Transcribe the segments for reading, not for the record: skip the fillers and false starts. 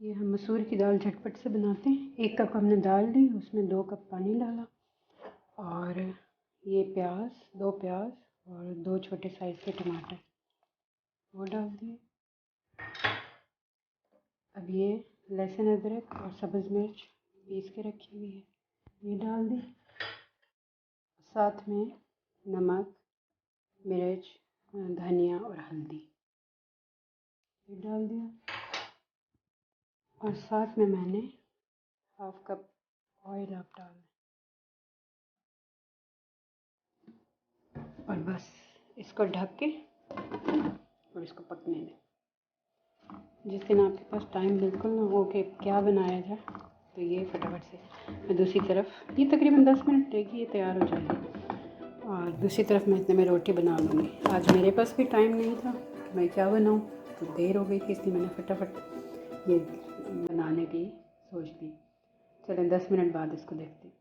ये हम मसूर की दाल झटपट से बनाते हैं। 1 कप हमने दाल ली, उसमें 2 कप पानी डाला और ये दो प्याज और 2 छोटे साइज़ के टमाटर वो डाल दिए। अब ये लहसुन अदरक और सब्ज़ मिर्च पीस के रखी हुई है ये डाल दी। साथ में नमक, मिर्च, धनिया और हल्दी ये डाल दिया और साथ में मैंने 1/2 कप ऑयल आप डाल और बस इसको ढक के और इसको पकने दें। जिस दिन आपके पास टाइम बिल्कुल ना हो कि क्या बनाया जाए तो ये फटाफट से मैं दूसरी तरफ, ये तकरीबन 10 मिनट लेगी, ये तैयार हो जाएगी और दूसरी तरफ मैं इतने में रोटी बना लूँगी। आज मेरे पास भी टाइम नहीं था कि मैं क्या बनाऊँ, तो देर हो गई थी इसलिए मैंने फटाफट ये बनाने की सोच ली। चलें 10 मिनट बाद इसको देखते हैं।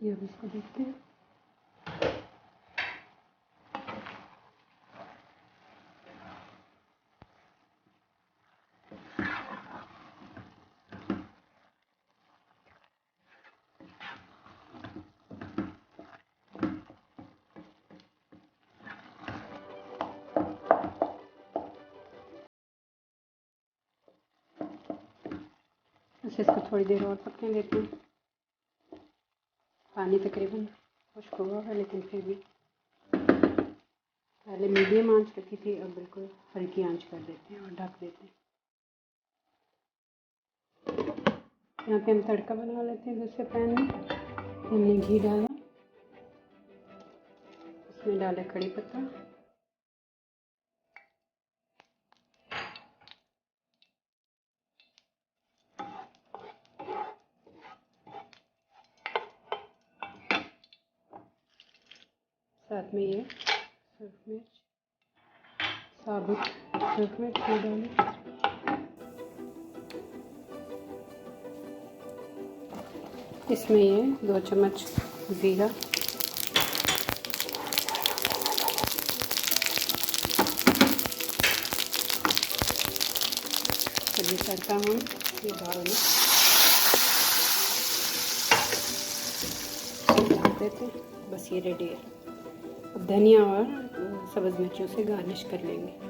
ये अब इसको देखते हैं। बस इसको थोड़ी देर और पकने देते हैं। पानी तकरीबन खुश्क हुआ है लेकिन फिर भी पहले मीडियम आंच रखी थी, अब बिल्कुल हल्की आंच कर देते हैं और ढक देते हैं। यहाँ पे हम तड़का बना लेते हैं। दूसरे पैन में हमने घी डाला, इसमें डाला कड़ी पत्ता, साथ में ये सूरख मिर्च, साबुत सूरख मिर्च भी डाली, इसमें ये 2 चम्मच ज़ीरा, ये तड़का हम ये दाल में डाल देते हैं। बस ये रेडी है। अब धनिया और सब्ज़ मिर्चों से गार्निश कर लेंगे।